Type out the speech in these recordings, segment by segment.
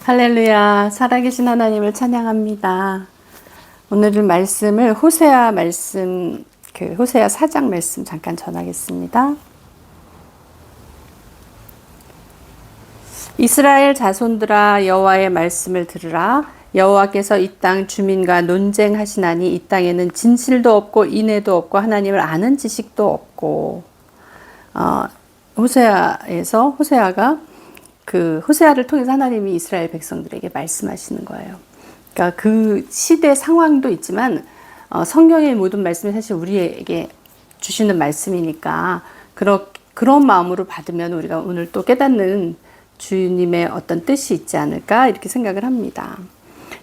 할렐루야, 살아계신 하나님을 찬양합니다. 오늘은 말씀을 호세아 말씀, 호세아 4장 말씀 잠깐 전하겠습니다. 이스라엘 자손들아, 여호와의 말씀을 들으라. 여호와께서 이 땅 주민과 논쟁하시나니 이 땅에는 진실도 없고 인애도 없고 하나님을 아는 지식도 없고. 호세아가 호세아를 통해서 하나님이 이스라엘 백성들에게 말씀하시는 거예요. 그러니까 그 시대 상황도 있지만 성경의 모든 말씀이 사실 우리에게 주시는 말씀이니까 그런 마음으로 받으면 우리가 오늘 또 깨닫는 주님의 어떤 뜻이 있지 않을까 이렇게 생각을 합니다.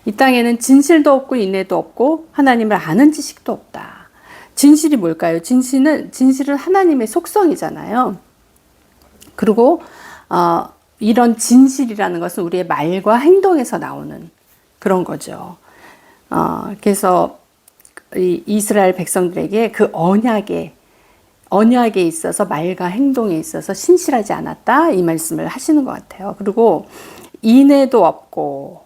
이 땅에는 진실도 없고 인애도 없고 하나님을 아는 지식도 없다. 진실이 뭘까요? 진실은 하나님의 속성이잖아요. 그리고 이런 진실이라는 것은 우리의 말과 행동에서 나오는 그런 거죠. 그래서 이스라엘 백성들에게 그 언약에 있어서 말과 행동에 있어서 신실하지 않았다 이 말씀을 하시는 것 같아요. 그리고 인애도 없고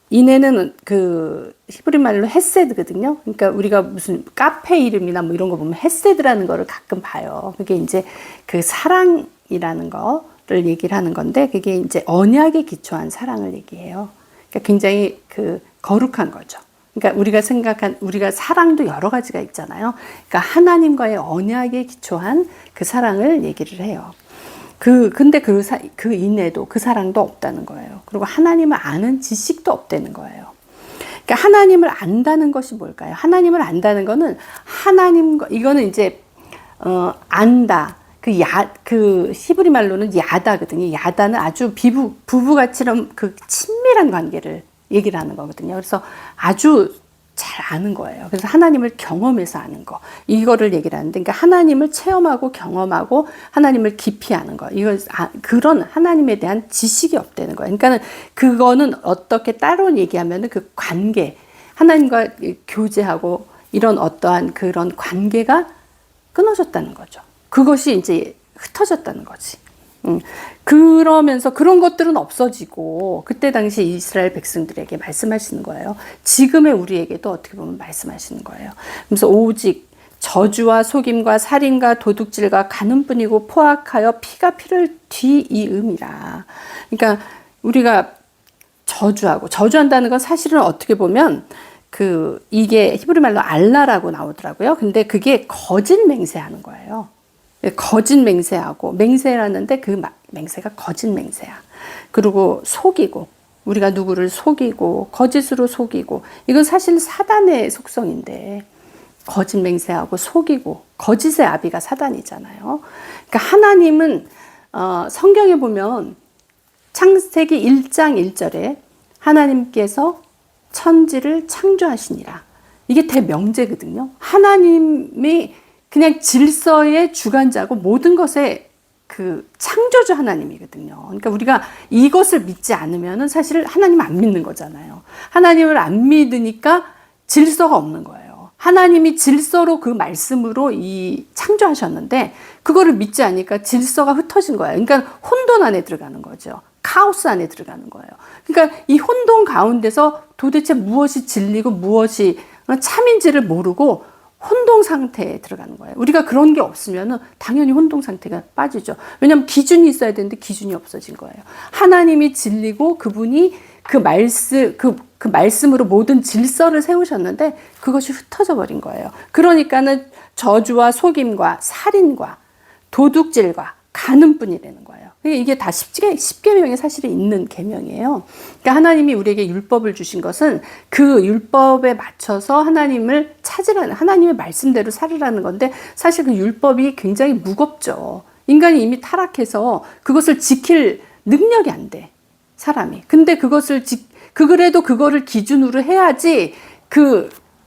인애는 그 히브리 말로 헤세드거든요. 그러니까 우리가 무슨 카페 이름이나 뭐 이런 거 보면 헤세드라는 거를 가끔 봐요. 그게 이제 그 사랑이라는 거를 얘기를 하는 건데 그게 이제 언약에 기초한 사랑을 얘기해요. 그러니까 굉장히 그 거룩한 거죠. 그러니까 우리가 사랑도 여러 가지가 있잖아요. 그러니까 하나님과의 언약에 기초한 그 사랑을 얘기를 해요. 근데 그 인애도 그 사랑도 없다는 거예요. 그리고 하나님을 아는 지식도 없다는 거예요. 그러니까 하나님을 안다는 것이 뭘까요? 하나님을 안다는 거는 이거는 이제 안다. 그 히브리 말로는 야다거든요. 야다는 아주 부부같이런 그 친밀한 관계를 얘기를 하는 거거든요. 그래서 아주 잘 아는 거예요. 그래서 하나님을 경험해서 아는 거. 이거를 얘기를 하는데, 그러니까 하나님을 체험하고 경험하고 하나님을 깊이 아는 거. 그런 하나님에 대한 지식이 없다는 거예요. 그러니까는 그거는 어떻게 따로 얘기하면은 그 관계, 하나님과 교제하고 이런 어떠한 그런 관계가 끊어졌다는 거죠. 그것이 이제 흩어졌다는 거지. 그러면서 그런 것들은 없어지고 그때 당시 이스라엘 백성들에게 말씀하시는 거예요. 지금의 우리에게도 어떻게 보면 말씀하시는 거예요. 그래서 오직 저주와 속임과 살인과 도둑질과 가늠뿐이고 포악하여 피가 피를 뒤이음이라. 그러니까 우리가 저주한다는 건 사실은 어떻게 보면 이게 히브리 말로 알라라고 나오더라고요. 근데 그게 거짓 맹세하는 거예요. 거짓 맹세하고, 맹세라는데 그 맹세가 거짓 맹세야. 그리고 속이고, 우리가 누구를 속이고 거짓으로 속이고, 이건 사실 사단의 속성인데 거짓 맹세하고 속이고, 거짓의 아비가 사단이잖아요. 그러니까 하나님은 성경에 보면 창세기 1장 1절에 하나님께서 천지를 창조하시니라. 이게 대명제거든요. 하나님이 그냥 질서의 주관자고 모든 것의 그 창조주 하나님이거든요. 그러니까 우리가 이것을 믿지 않으면 사실 하나님 안 믿는 거잖아요. 하나님을 안 믿으니까 질서가 없는 거예요. 하나님이 질서로 그 말씀으로 창조하셨는데 그거를 믿지 않으니까 질서가 흩어진 거예요. 그러니까 혼돈 안에 들어가는 거죠. 카오스 안에 들어가는 거예요. 그러니까 이 혼돈 가운데서 도대체 무엇이 진리고 무엇이 참인지를 모르고 혼동 상태에 들어가는 거예요. 우리가 그런 게 없으면 당연히 혼동 상태가 빠지죠. 왜냐하면 기준이 있어야 되는데 기준이 없어진 거예요. 하나님이 진리고 그분이 그 말씀으로 모든 질서를 세우셨는데 그것이 흩어져 버린 거예요. 그러니까는 저주와 속임과 살인과 도둑질과 가늠뿐이라는 거예요. 이게 다 십계명에 사실은 있는 계명이에요. 그러니까 하나님이 우리에게 율법을 주신 것은 그 율법에 맞춰서 하나님을 찾으라는, 하나님의 말씀대로 살으라는 건데 사실 그 율법이 굉장히 무겁죠. 인간이 이미 타락해서 그것을 지킬 능력이 안 돼, 사람이. 근데 그래도 그거를 기준으로 해야지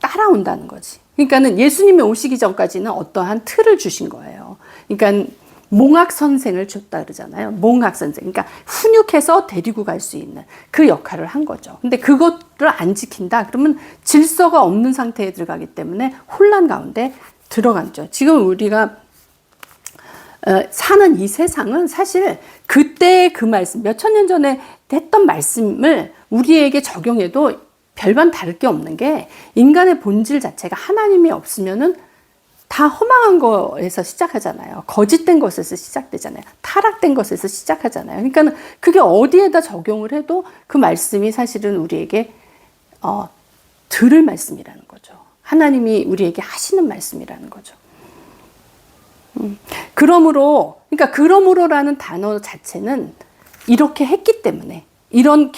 따라온다는 거지. 그러니까는 예수님이 오시기 전까지는 어떠한 틀을 주신 거예요. 그러니까 몽학 선생을 줬다 그러잖아요. 몽학 선생. 그러니까 훈육해서 데리고 갈 수 있는 그 역할을 한 거죠. 근데 그것을 안 지킨다 그러면 질서가 없는 상태에 들어가기 때문에 혼란 가운데 들어갔죠. 지금 우리가 사는 이 세상은 사실 그때 그 말씀, 몇천 년 전에 했던 말씀을 우리에게 적용해도 별반 다를 게 없는 게, 인간의 본질 자체가 하나님이 없으면은 다 허망한 거에서 시작하잖아요. 거짓된 것에서 시작되잖아요. 타락된 것에서 시작하잖아요. 그러니까 그게 어디에다 적용을 해도 그 말씀이 사실은 우리에게 들을 말씀이라는 거죠. 하나님이 우리에게 하시는 말씀이라는 거죠. 그러니까 그러므로라는 단어 자체는 이렇게 했기 때문에, 이런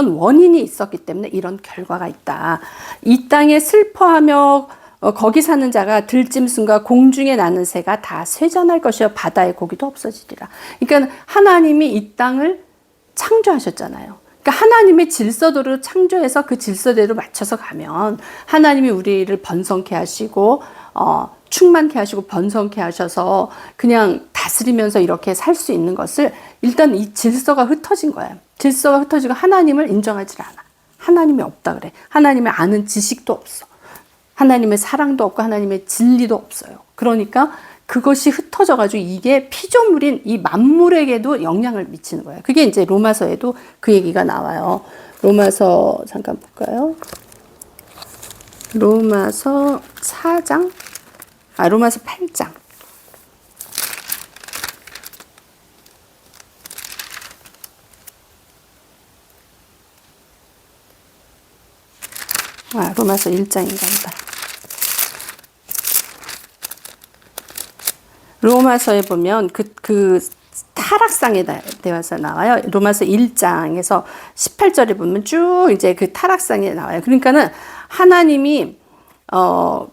원인이 있었기 때문에 이런 결과가 있다. 이 땅에 슬퍼하며 거기 사는 자가 들짐승과 공중에 나는 새가 다 쇠잔할 것이요 바다의 고기도 없어지리라. 그러니까 하나님이 이 땅을 창조하셨잖아요. 그러니까 하나님의 질서대로 창조해서 그 질서대로 맞춰서 가면 하나님이 우리를 번성케 하시고 충만케 하시고 번성케 하셔서 그냥 다스리면서 이렇게 살 수 있는 것을, 일단 이 질서가 흩어진 거예요. 질서가 흩어지고 하나님을 인정하지 않아. 하나님이 없다 그래. 하나님의 아는 지식도 없어. 하나님의 사랑도 없고 하나님의 진리도 없어요. 그러니까 그것이 흩어져가지고 이게 피조물인 이 만물에게도 영향을 미치는 거예요. 그게 이제 로마서에도 그 얘기가 나와요. 로마서 잠깐 볼까요? 로마서 4장? 로마서 8장. 로마서 1장인가 보다. 로마서에 보면 그 타락상에 대해서 나와요. 로마서 1장에서 18절에 보면 쭉 이제 그 타락상에 나와요. 그러니까는 하나님이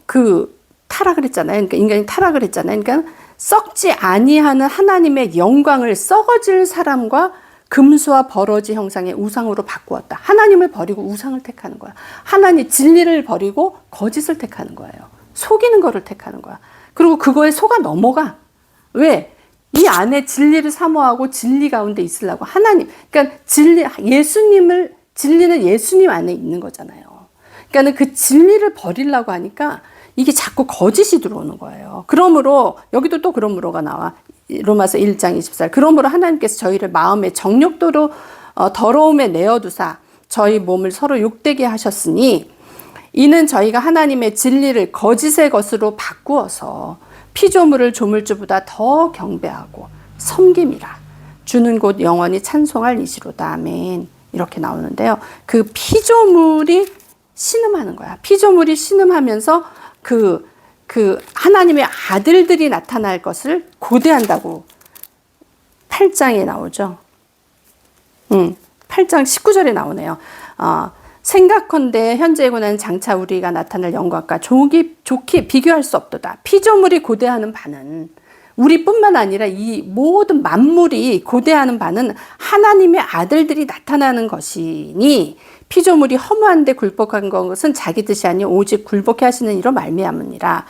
그 타락을 했잖아요. 그러니까 인간이 타락을 했잖아요. 그러니까 썩지 아니하는 하나님의 영광을 썩어질 사람과 금수와 버러지 형상의 우상으로 바꾸었다. 하나님을 버리고 우상을 택하는 거야. 하나님 진리를 버리고 거짓을 택하는 거예요. 속이는 거를 택하는 거야. 그리고 그거에 속아 넘어가. 왜? 이 안에 진리를 사모하고 진리 가운데 있으려고. 하나님, 그러니까 진리는 예수님 안에 있는 거잖아요. 그러니까 그 진리를 버리려고 하니까 이게 자꾸 거짓이 들어오는 거예요. 그러므로 여기도 또 그러므로가 나와. 로마서 1장 24절. 그러므로 하나님께서 저희를 마음의 정욕도로 더러움에 내어두사 저희 몸을 서로 욕되게 하셨으니, 이는 저희가 하나님의 진리를 거짓의 것으로 바꾸어서 피조물을 조물주보다 더 경배하고 섬김이라. 주는 곧 영원히 찬송할 이시로다. 아멘. 이렇게 나오는데요. 그 피조물이 신음하는 거야. 피조물이 신음하면서 그 하나님의 아들들이 나타날 것을 고대한다고 8장에 나오죠. 8장 19절에 나오네요. 생각컨대 현재에 관한 장차 우리가 나타날 영광과 좋게 비교할 수 없도다. 피조물이 고대하는 바는, 우리뿐만 아니라 이 모든 만물이 고대하는 바는 하나님의 아들들이 나타나는 것이니, 피조물이 허무한데 굴복한 것은 자기 뜻이 아니 오직 굴복해 하시는 이로 말미암으니라.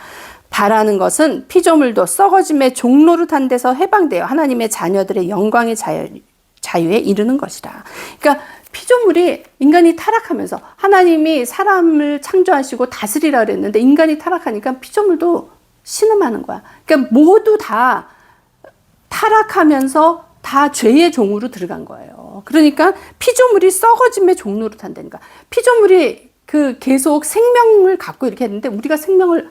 바라는 것은 피조물도 썩어짐의 종노릇한 데서 해방되어 하나님의 자녀들의 영광의 자유에 이르는 것이라. 그러니까 피조물이, 인간이 타락하면서 하나님이 사람을 창조하시고 다스리라 그랬는데 인간이 타락하니까 피조물도 신음하는 거야. 그러니까 모두 다 타락하면서 다 죄의 종으로 들어간 거예요. 그러니까 피조물이 썩어짐의 종로를 탄다니까. 피조물이 계속 생명을 갖고 이렇게 했는데, 우리가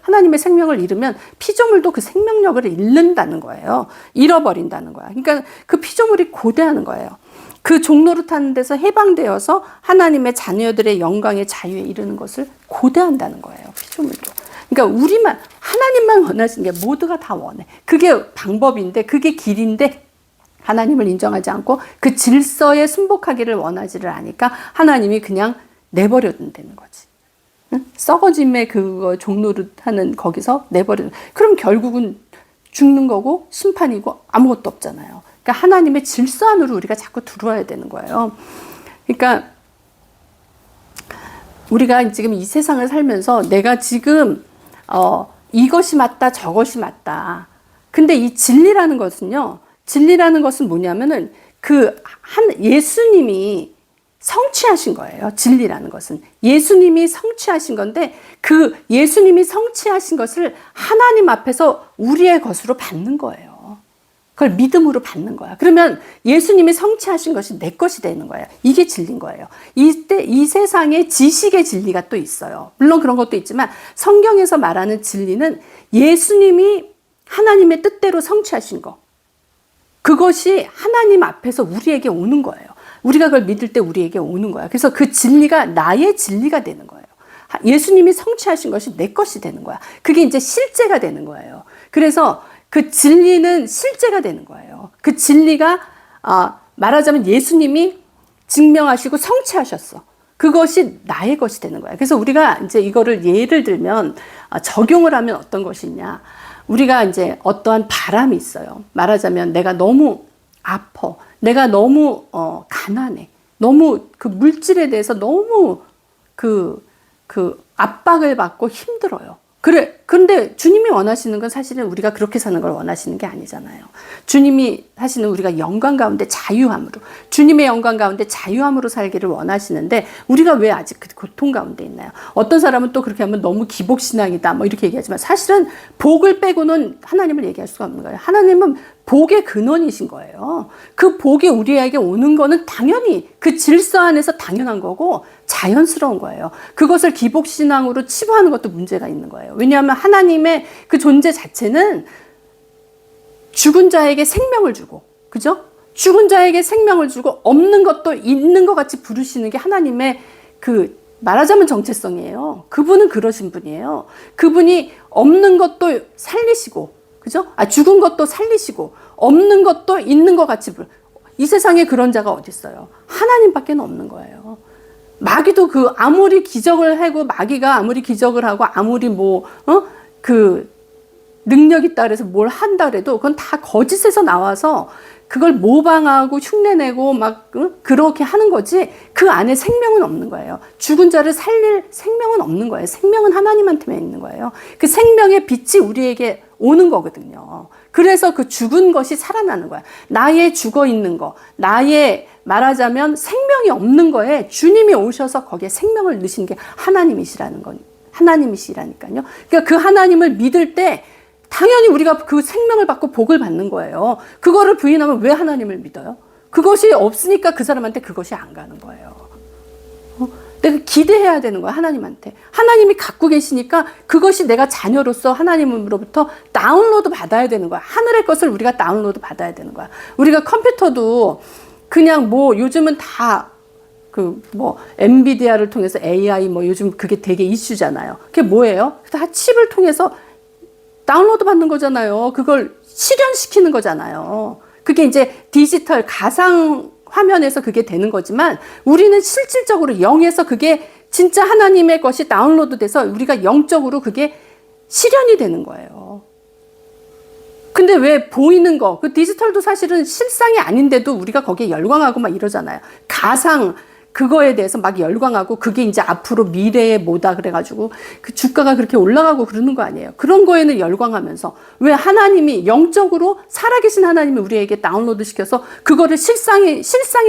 하나님의 생명을 잃으면 피조물도 그 생명력을 잃는다는 거예요. 잃어버린다는 거야. 그러니까 그 피조물이 고대하는 거예요. 그 종로를 타는 데서 해방되어서 하나님의 자녀들의 영광의 자유에 이르는 것을 고대한다는 거예요. 피조물도. 그러니까 하나님만 원하시는 게 모두가 다 원해. 그게 방법인데, 그게 길인데, 하나님을 인정하지 않고 그 질서에 순복하기를 원하지를 않으니까 하나님이 그냥 내버려 둔다는 거지. 응? 썩어짐의 그거 종로를 하는 거기서 내버려. 그럼 결국은 죽는 거고 심판이고 아무것도 없잖아요. 그러니까 하나님의 질서 안으로 우리가 자꾸 들어와야 되는 거예요. 그러니까 우리가 지금 이 세상을 살면서 내가 지금 이것이 맞다 저것이 맞다. 근데 이 진리라는 것은요. 진리라는 것은 뭐냐면은 예수님이 성취하신 거예요. 진리라는 것은 예수님이 성취하신 건데, 그 예수님이 성취하신 것을 하나님 앞에서 우리의 것으로 받는 거예요. 그걸 믿음으로 받는 거야. 그러면 예수님이 성취하신 것이 내 것이 되는 거예요. 이게 진리인 거예요. 이때 이 세상에 지식의 진리가 또 있어요. 물론 그런 것도 있지만 성경에서 말하는 진리는 예수님이 하나님의 뜻대로 성취하신 거. 그것이 하나님 앞에서 우리에게 오는 거예요. 우리가 그걸 믿을 때 우리에게 오는 거야. 그래서 그 진리가 나의 진리가 되는 거예요. 예수님이 성취하신 것이 내 것이 되는 거야. 그게 이제 실제가 되는 거예요. 그래서 그 진리는 실제가 되는 거예요. 그 진리가 말하자면 예수님이 증명하시고 성취하셨어. 그것이 나의 것이 되는 거야. 그래서 우리가 이제 이거를 예를 들면 적용을 하면 어떤 것이냐. 우리가 이제 어떠한 바람이 있어요. 말하자면 내가 너무 아파. 내가 너무 가난해. 너무 그 물질에 대해서 너무 그 압박을 받고 힘들어요. 그런데 주님이 원하시는 건 사실은 우리가 그렇게 사는 걸 원하시는 게 아니잖아요. 주님이 사실은 우리가 영광 가운데 자유함으로, 주님의 영광 가운데 자유함으로 살기를 원하시는데 우리가 왜 아직 그 고통 가운데 있나요? 어떤 사람은 또 그렇게 하면 너무 기복신앙이다 뭐 이렇게 얘기하지만 사실은 복을 빼고는 하나님을 얘기할 수가 없는 거예요. 하나님은 복의 근원이신 거예요. 그 복이 우리에게 오는 거는 당연히 그 질서 안에서 당연한 거고 자연스러운 거예요. 그것을 기복신앙으로 치부하는 것도 문제가 있는 거예요. 왜냐하면 하나님의 그 존재 자체는 죽은 자에게 생명을 주고, 그죠? 죽은 자에게 생명을 주고 없는 것도 있는 것 같이 부르시는 게 하나님의 그 말하자면 정체성이에요. 그분은 그러신 분이에요. 그분이 없는 것도 살리시고, 그죠? 죽은 것도 살리시고 없는 것도 있는 것 같이 이 세상에 그런 자가 어디 있어요? 하나님밖에 없는 거예요. 마귀도 아무리 기적을 하고 마귀가 아무리 기적을 하고 아무리 그 능력 있다 그래서 뭘 한다 그래도 그건 다 거짓에서 나와서 그걸 모방하고 흉내내고 그렇게 하는 거지 그 안에 생명은 없는 거예요. 죽은 자를 살릴 생명은 없는 거예요. 생명은 하나님한테만 있는 거예요. 그 생명의 빛이 우리에게 오는 거거든요. 그래서 그 죽은 것이 살아나는 거야. 나의 죽어 있는 거, 나의 말하자면 생명이 없는 거에 주님이 오셔서 거기에 생명을 넣으시는 게 하나님이시라니까요. 그러니까 그 하나님을 믿을 때 당연히 우리가 그 생명을 받고 복을 받는 거예요. 그거를 부인하면 왜 하나님을 믿어요? 그것이 없으니까 그 사람한테 그것이 안 가는 거예요. 내가 기대해야 되는 거야, 하나님한테. 하나님이 갖고 계시니까 그것이 내가 자녀로서 하나님으로부터 다운로드 받아야 되는 거야. 하늘의 것을 우리가 다운로드 받아야 되는 거야. 우리가 컴퓨터도 그냥 요즘은 다 엔비디아를 통해서 AI 요즘 그게 되게 이슈잖아요. 그게 뭐예요? 다 칩을 통해서 다운로드 받는 거잖아요. 그걸 실현시키는 거잖아요. 그게 이제 디지털 가상 화면에서 그게 되는 거지만 우리는 실질적으로 영에서 그게 진짜 하나님의 것이 다운로드 돼서 우리가 영적으로 그게 실현이 되는 거예요. 근데 왜 보이는 거, 그 디지털도 사실은 실상이 아닌데도 우리가 거기에 열광하고 막 이러잖아요. 가상 그거에 대해서 막 열광하고 그게 이제 앞으로 미래의 뭐다 그래가지고 그 주가가 그렇게 올라가고 그러는 거 아니에요. 그런 거에는 열광하면서 왜 하나님이 영적으로 살아계신 하나님이 우리에게 다운로드 시켜서 그거를 실상이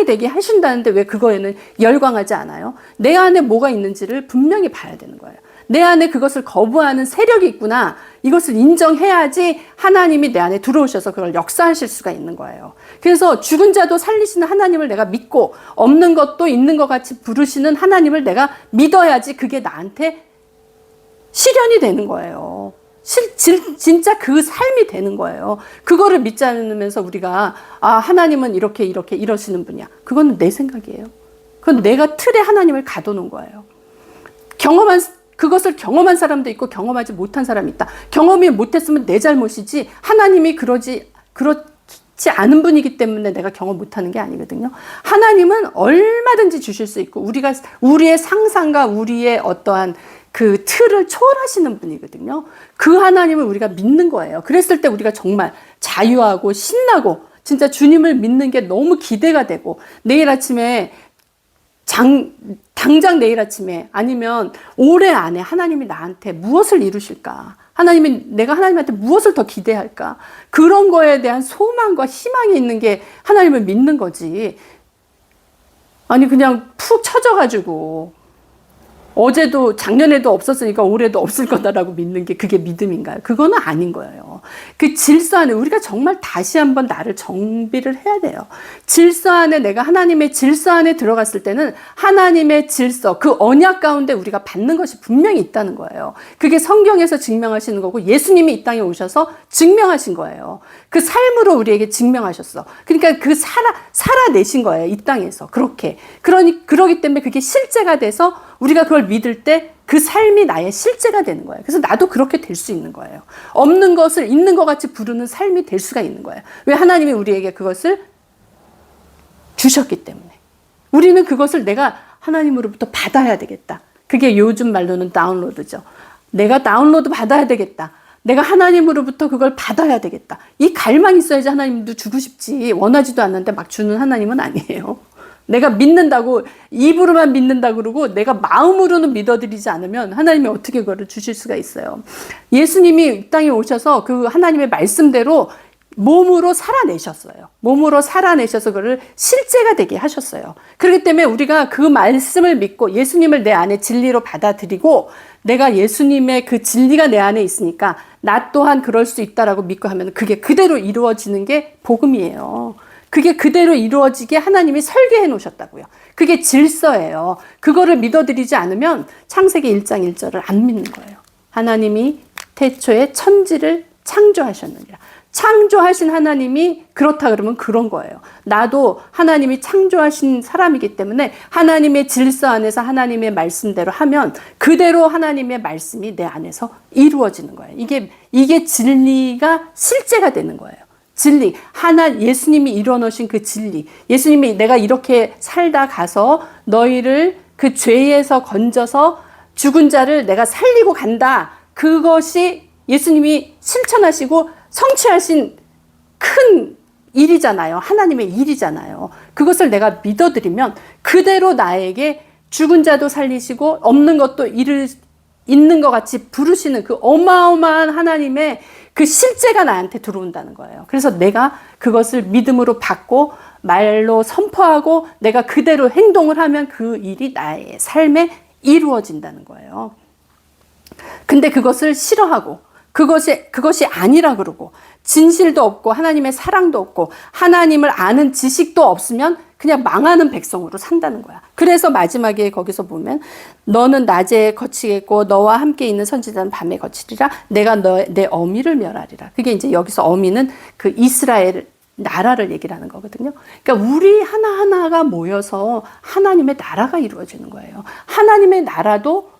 되게 하신다는데 왜 그거에는 열광하지 않아요? 내 안에 뭐가 있는지를 분명히 봐야 되는 거예요. 내 안에 그것을 거부하는 세력이 있구나. 이것을 인정해야지 하나님이 내 안에 들어오셔서 그걸 역사하실 수가 있는 거예요. 그래서 죽은 자도 살리시는 하나님을 내가 믿고 없는 것도 있는 것 같이 부르시는 하나님을 내가 믿어야지 그게 나한테 실현이 되는 거예요. 진짜 그 삶이 되는 거예요. 그거를 믿지 않으면서 우리가 하나님은 이렇게 이러시는 분이야. 그건 내 생각이에요. 그건 내가 틀에 하나님을 가둬놓은 거예요. 그것을 경험한 사람도 있고 경험하지 못한 사람이 있다. 경험이 못했으면 내 잘못이지 하나님이 그렇지 않은 분이기 때문에 내가 경험 못하는 게 아니거든요. 하나님은 얼마든지 주실 수 있고 우리의 상상과 우리의 어떠한 그 틀을 초월하시는 분이거든요. 그 하나님을 우리가 믿는 거예요. 그랬을 때 우리가 정말 자유하고 신나고 진짜 주님을 믿는 게 너무 기대가 되고 내일 아침에 당장 내일 아침에 아니면 올해 안에 하나님이 나한테 무엇을 이루실까? 내가 하나님한테 무엇을 더 기대할까? 그런 거에 대한 소망과 희망이 있는 게 하나님을 믿는 거지. 아니 그냥 푹 처져가지고 어제도 작년에도 없었으니까 올해도 없을 거다라고 믿는 게 그게 믿음인가요? 그거는 아닌 거예요. 그 질서 안에 우리가 정말 다시 한번 나를 정비를 해야 돼요. 질서 안에 내가 하나님의 질서 안에 들어갔을 때는 하나님의 질서, 그 언약 가운데 우리가 받는 것이 분명히 있다는 거예요. 그게 성경에서 증명하시는 거고 예수님이 이 땅에 오셔서 증명하신 거예요. 그 삶으로 우리에게 증명하셨어. 그러니까 그 살아내신 거예요. 이 땅에서. 그러기 때문에 그게 실제가 돼서 우리가 그걸 믿을 때 그 삶이 나의 실제가 되는 거예요. 그래서 나도 그렇게 될 수 있는 거예요. 없는 것을 있는 것 같이 부르는 삶이 될 수가 있는 거예요. 왜? 하나님이 우리에게 그것을 주셨기 때문에. 우리는 그것을 내가 하나님으로부터 받아야 되겠다. 그게 요즘 말로는 다운로드죠. 내가 다운로드 받아야 되겠다. 내가 하나님으로부터 그걸 받아야 되겠다. 이 갈망이 있어야지 하나님도 주고 싶지. 원하지도 않는데 막 주는 하나님은 아니에요. 내가 믿는다고 입으로만 믿는다 그러고 내가 마음으로는 믿어드리지 않으면 하나님이 어떻게 그거를 주실 수가 있어요. 예수님이 이 땅에 오셔서 그 하나님의 말씀대로 몸으로 살아내셨어요. 몸으로 살아내셔서 그걸 실제가 되게 하셨어요. 그렇기 때문에 우리가 그 말씀을 믿고 예수님을 내 안에 진리로 받아들이고 내가 예수님의 그 진리가 내 안에 있으니까 나 또한 그럴 수 있다라고 믿고 하면 그게 그대로 이루어지는 게 복음이에요. 그게 그대로 이루어지게 하나님이 설계해 놓으셨다고요. 그게 질서예요. 그거를 믿어드리지 않으면 창세기 1장 1절을 안 믿는 거예요. 하나님이 태초에 천지를 창조하셨느니라. 창조하신 하나님이 그렇다 그러면 그런 거예요. 나도 하나님이 창조하신 사람이기 때문에 하나님의 질서 안에서 하나님의 말씀대로 하면 그대로 하나님의 말씀이 내 안에서 이루어지는 거예요. 이게 진리가 실제가 되는 거예요. 진리, 예수님이 이뤄놓으신 그 진리, 예수님이 내가 이렇게 살다 가서 너희를 그 죄에서 건져서 죽은 자를 내가 살리고 간다. 그것이 예수님이 실천하시고 성취하신 큰 일이잖아요. 하나님의 일이잖아요. 그것을 내가 믿어드리면 그대로 나에게 죽은 자도 살리시고 없는 것도 있는 것 같이 부르시는 그 어마어마한 하나님의 그 실제가 나한테 들어온다는 거예요. 그래서 내가 그것을 믿음으로 받고 말로 선포하고 내가 그대로 행동을 하면 그 일이 나의 삶에 이루어진다는 거예요. 근데 그것을 싫어하고 그것이 아니라 그러고 진실도 없고 하나님의 사랑도 없고 하나님을 아는 지식도 없으면 그냥 망하는 백성으로 산다는 거야. 그래서 마지막에 거기서 보면 너는 낮에 거치겠고 너와 함께 있는 선지자는 밤에 거치리라. 내가 내 어미를 멸하리라. 그게 이제 여기서 어미는 그 이스라엘 나라를 얘기를 하는 거거든요. 그러니까 우리 하나하나가 모여서 하나님의 나라가 이루어지는 거예요. 하나님의 나라도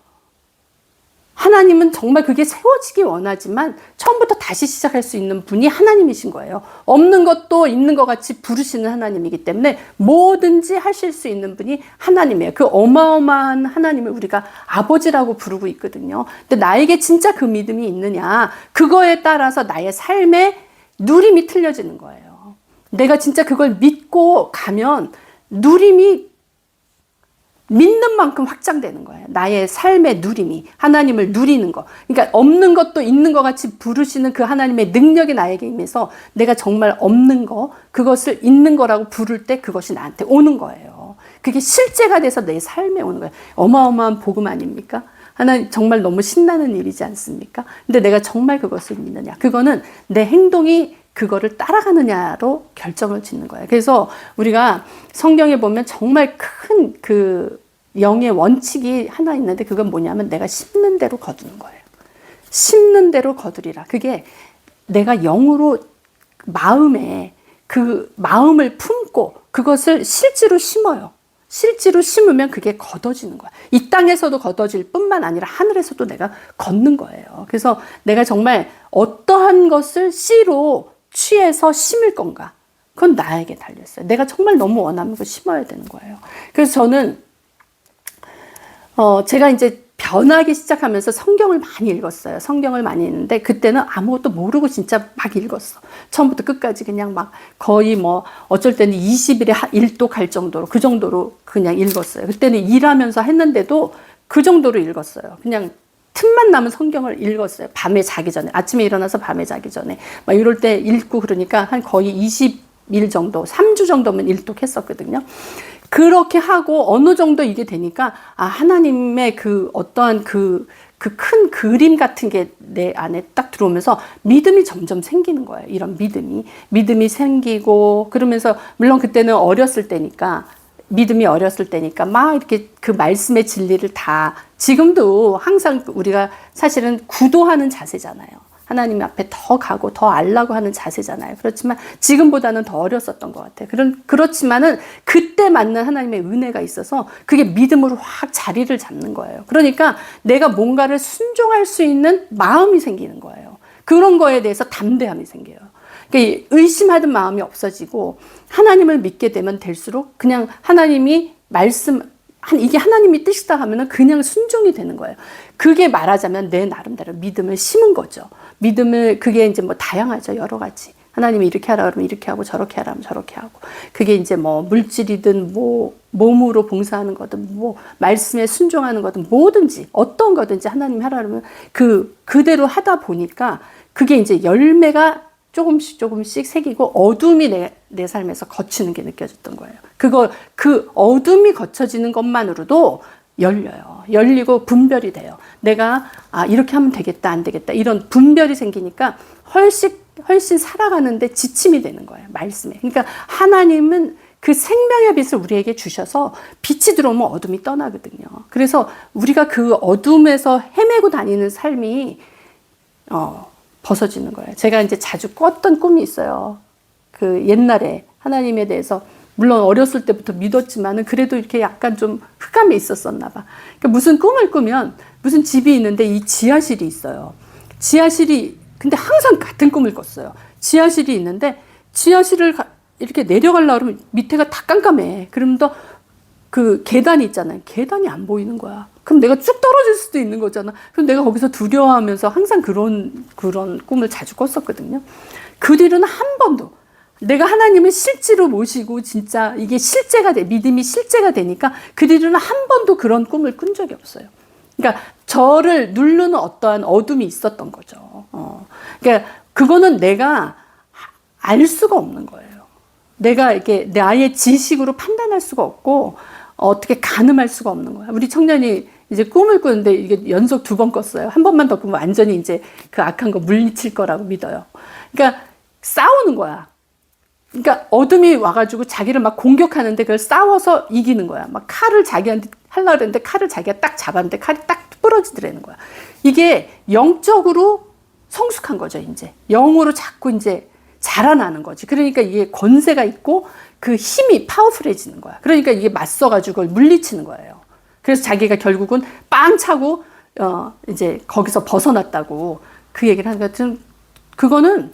하나님은 정말 그게 세워지기 원하지만 처음부터 다시 시작할 수 있는 분이 하나님이신 거예요. 없는 것도 있는 것 같이 부르시는 하나님이기 때문에 뭐든지 하실 수 있는 분이 하나님이에요. 그 어마어마한 하나님을 우리가 아버지라고 부르고 있거든요. 근데 나에게 진짜 그 믿음이 있느냐, 그거에 따라서 나의 삶의 누림이 틀려지는 거예요. 내가 진짜 그걸 믿고 가면 누림이 믿는 만큼 확장되는 거예요. 나의 삶의 누림이, 하나님을 누리는 거. 그러니까 없는 것도 있는 것 같이 부르시는 그 하나님의 능력이 나에게 임해서 내가 정말 없는 거, 그것을 있는 거라고 부를 때 그것이 나한테 오는 거예요. 그게 실제가 돼서 내 삶에 오는 거예요. 어마어마한 복음 아닙니까? 하나님 정말 너무 신나는 일이지 않습니까? 근데 내가 정말 그것을 믿느냐? 그거는 내 행동이 그거를 따라가느냐로 결정을 짓는 거예요. 그래서 우리가 성경에 보면 정말 큰 그 영의 원칙이 하나 있는데 그건 뭐냐면 내가 심는 대로 거두는 거예요. 심는 대로 거두리라. 그게 내가 영으로 마음에 그 마음을 품고 그것을 실제로 심어요. 실제로 심으면 그게 걷어지는 거야. 이 땅에서도 걷어질 뿐만 아니라 하늘에서도 내가 걷는 거예요. 그래서 내가 정말 어떠한 것을 씨로 취해서 심을 건가? 그건 나에게 달렸어요. 내가 정말 너무 원하는 걸 심어야 되는 거예요. 그래서 저는 제가 이제 변하기 시작하면서 성경을 많이 읽었어요. 성경을 많이 읽는데 그때는 아무것도 모르고 진짜 막 읽었어. 처음부터 끝까지 그냥 막 거의 뭐 어쩔 때는 20일에 1도 갈 정도로 그 정도로 그냥 읽었어요. 그때는 일하면서 했는데도 그 정도로 읽었어요. 그냥 틈만 나면 성경을 읽었어요. 밤에 자기 전에. 아침에 일어나서 밤에 자기 전에. 막 이럴 때 읽고 그러니까 한 거의 일 정도, 3주 정도면 일독했었거든요. 그렇게 하고 어느 정도 이게 되니까 하나님의 그 어떠한 그 큰 그림 같은 게 내 안에 딱 들어오면서 믿음이 점점 생기는 거예요. 이런 믿음이 생기고, 그러면서 물론 그때는 믿음이 어렸을 때니까 막 이렇게 그 말씀의 진리를 다, 지금도 항상 우리가 사실은 구도하는 자세잖아요. 하나님 앞에 더 가고 더 알라고 하는 자세잖아요. 그렇지만 지금보다는 더 어렸었던 것 같아요. 그렇지만은 그때 맞는 하나님의 은혜가 있어서 그게 믿음으로 확 자리를 잡는 거예요. 그러니까 내가 뭔가를 순종할 수 있는 마음이 생기는 거예요. 그런 거에 대해서 담대함이 생겨요. 그러니까 의심하던 마음이 없어지고, 하나님을 믿게 되면 될수록 그냥 하나님이 이게 하나님이 뜻이다 하면은 그냥 순종이 되는 거예요. 그게 말하자면 내 나름대로 믿음을 심은 거죠. 그게 이제 뭐 다양하죠. 여러 가지. 하나님이 이렇게 하라 그러면 이렇게 하고, 저렇게 하라 하면 저렇게 하고. 그게 이제 뭐 물질이든 뭐 몸으로 봉사하는 거든 뭐 말씀에 순종하는 거든 뭐든지 어떤 거든지 하나님이 하라 그러면 그대로 하다 보니까 그게 이제 열매가 조금씩 새기고 어둠이 내 삶에서 거치는 게 느껴졌던 거예요. 그 어둠이 거쳐지는 것만으로도 열리고 분별이 돼요. 내가 이렇게 하면 되겠다, 안 되겠다, 이런 분별이 생기니까 훨씬 살아가는데 지침이 되는 거예요. 말씀에. 그러니까 하나님은 그 생명의 빛을 우리에게 주셔서 빛이 들어오면 어둠이 떠나거든요. 그래서 우리가 그 어둠에서 헤매고 다니는 삶이 벗어지는 거예요. 제가 이제 자주 꿨던 꿈이 있어요. 그 옛날에 하나님에 대해서 물론 어렸을 때부터 믿었지만은 그래도 이렇게 약간 좀 흑암에 있었었나 봐. 그러니까 무슨 꿈을 꾸면 무슨 집이 있는데 이 지하실이 있어요. 근데 항상 같은 꿈을 꿨어요. 지하실이 있는데 지하실을 이렇게 내려가려고 그러면 밑에가 다 깜깜해. 그러면 또 그 계단이 있잖아요. 계단이 안 보이는 거야. 그럼 내가 쭉 떨어질 수도 있는 거잖아. 그럼 내가 거기서 두려워하면서 항상 그런 꿈을 자주 꿨었거든요. 그 뒤로는 한 번도 내가 하나님을 실제로 모시고 진짜 이게 믿음이 실제가 되니까 그 뒤로는 한 번도 그런 꿈을 꾼 적이 없어요. 그러니까 저를 누르는 어떠한 어둠이 있었던 거죠. 그러니까 그거는 내가 알 수가 없는 거예요. 내가 이렇게 나의 지식으로 판단할 수가 없고 어떻게 가늠할 수가 없는 거야. 우리 청년이 이제 꿈을 꾸는데 이게 연속 2번 꿨어요. 한 번만 더 꾸면 완전히 이제 그 악한 거 물리칠 거라고 믿어요. 그러니까 싸우는 거야. 그러니까 어둠이 와가지고 자기를 막 공격하는데 그걸 싸워서 이기는 거야. 막 칼을 자기한테 하려고 했는데 칼을 자기가 딱 잡았는데 칼이 딱 부러지더라는 거야. 이게 영적으로 성숙한 거죠, 이제. 영으로 자꾸 이제 자라나는 거지. 그러니까 이게 권세가 있고 그 힘이 파워풀해지는 거야. 그러니까 이게 맞서가지고 그걸 물리치는 거예요. 그래서 자기가 결국은 빵 차고 이제 거기서 벗어났다고 그 얘기를 하는 것 같은, 그거는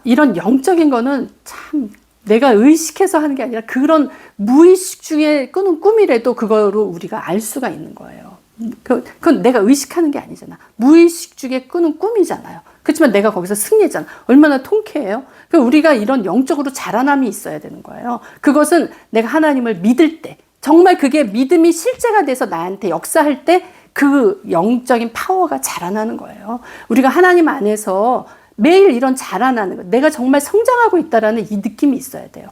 이런 영적인 거는 참 내가 의식해서 하는 게 아니라 그런 무의식 중에 꾸는 꿈이라도 그거로 우리가 알 수가 있는 거예요. 그건 내가 의식하는 게 아니잖아. 무의식 중에 꾸는 꿈이잖아요. 그렇지만 내가 거기서 승리했잖아. 얼마나 통쾌해요. 그러니까 우리가 이런 영적으로 자라남이 있어야 되는 거예요. 그것은 내가 하나님을 믿을 때, 정말 그게 믿음이 실제가 돼서 나한테 역사할 때 그 영적인 파워가 자라나는 거예요. 우리가 하나님 안에서 매일 이런 자라나는 거, 내가 정말 성장하고 있다라는 이 느낌이 있어야 돼요.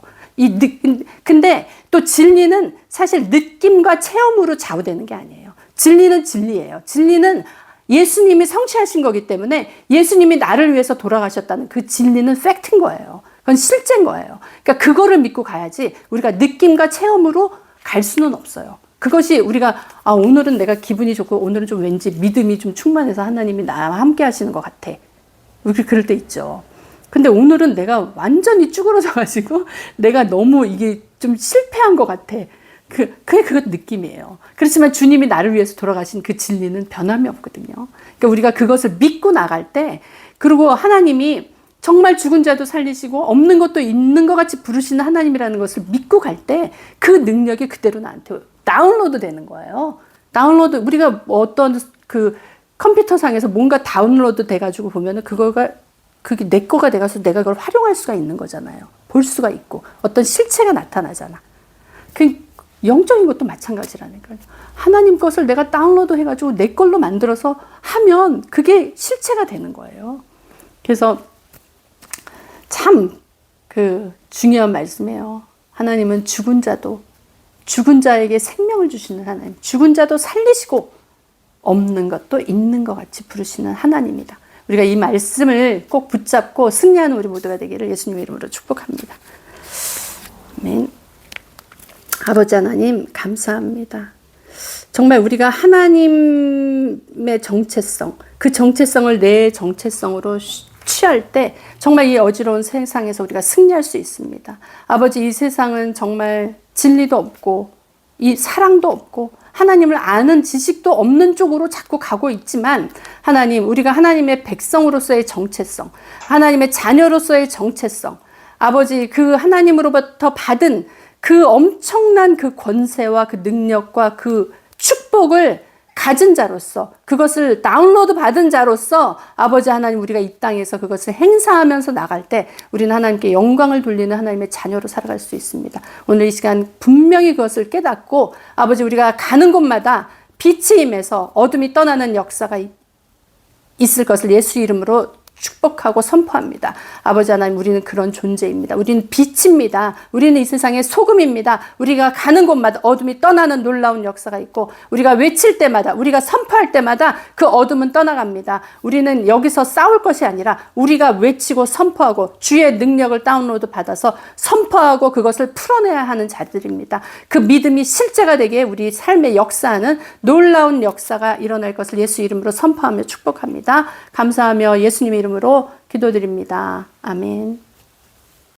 근데 또 진리는 사실 느낌과 체험으로 좌우되는 게 아니에요. 진리는 진리예요. 진리는 예수님이 성취하신 거기 때문에 예수님이 나를 위해서 돌아가셨다는 그 진리는 팩트인 거예요. 그건 실제인 거예요. 그러니까 그거를 믿고 가야지 우리가 느낌과 체험으로 갈 수는 없어요. 그것이 우리가 오늘은 내가 기분이 좋고 오늘은 좀 왠지 믿음이 좀 충만해서 하나님이 나와 함께 하시는 것 같아. 우리 그럴 때 있죠. 근데 오늘은 내가 완전히 쭈그러져가지고 내가 너무 이게 좀 실패한 것 같아. 그것 느낌이에요. 그렇지만 주님이 나를 위해서 돌아가신 그 진리는 변함이 없거든요. 그러니까 우리가 그것을 믿고 나갈 때, 그리고 하나님이 정말 죽은 자도 살리시고 없는 것도 있는 것 같이 부르시는 하나님이라는 것을 믿고 갈 때 그 능력이 그대로 나한테 다운로드 되는 거예요. 우리가 어떤 그 컴퓨터상에서 뭔가 다운로드 돼가지고 보면은 그게 내 거가 돼가서 내가 그걸 활용할 수가 있는 거잖아요. 볼 수가 있고 어떤 실체가 나타나잖아. 영적인 것도 마찬가지라는 거예요. 하나님 것을 내가 다운로드 해가지고 내 걸로 만들어서 하면 그게 실체가 되는 거예요. 그래서 참 그 중요한 말씀이에요. 하나님은 죽은 자에게 생명을 주시는 하나님, 죽은 자도 살리시고 없는 것도 있는 것 같이 부르시는 하나님이다. 우리가 이 말씀을 꼭 붙잡고 승리하는 우리 모두가 되기를 예수님의 이름으로 축복합니다. 아멘. 아버지 하나님 감사합니다. 정말 우리가 하나님의 정체성, 그 정체성을 내 정체성으로 취할 때 정말 이 어지러운 세상에서 우리가 승리할 수 있습니다. 아버지, 이 세상은 정말 진리도 없고 이 사랑도 없고 하나님을 아는 지식도 없는 쪽으로 자꾸 가고 있지만, 하나님, 우리가 하나님의 백성으로서의 정체성, 하나님의 자녀로서의 정체성, 아버지, 그 하나님으로부터 받은 그 엄청난 그 권세와 그 능력과 그 축복을 가진 자로서, 그것을 다운로드 받은 자로서 아버지 하나님, 우리가 이 땅에서 그것을 행사하면서 나갈 때 우리는 하나님께 영광을 돌리는 하나님의 자녀로 살아갈 수 있습니다. 오늘 이 시간 분명히 그것을 깨닫고 아버지, 우리가 가는 곳마다 빛이 임해서 어둠이 떠나는 역사가 있을 것을 예수 이름으로 축복하고 선포합니다. 아버지 하나님, 우리는 그런 존재입니다. 우리는 빛입니다. 우리는 이 세상의 소금입니다. 우리가 가는 곳마다 어둠이 떠나는 놀라운 역사가 있고, 우리가 외칠 때마다, 우리가 선포할 때마다 그 어둠은 떠나갑니다. 우리는 여기서 싸울 것이 아니라 우리가 외치고 선포하고 주의 능력을 다운로드 받아서 선포하고 그것을 풀어내야 하는 자들입니다. 그 믿음이 실제가 되게 우리 삶의 역사하는 놀라운 역사가 일어날 것을 예수 이름으로 선포하며 축복합니다. 감사하며 예수님의 이름으로 기도드립니다. 아멘.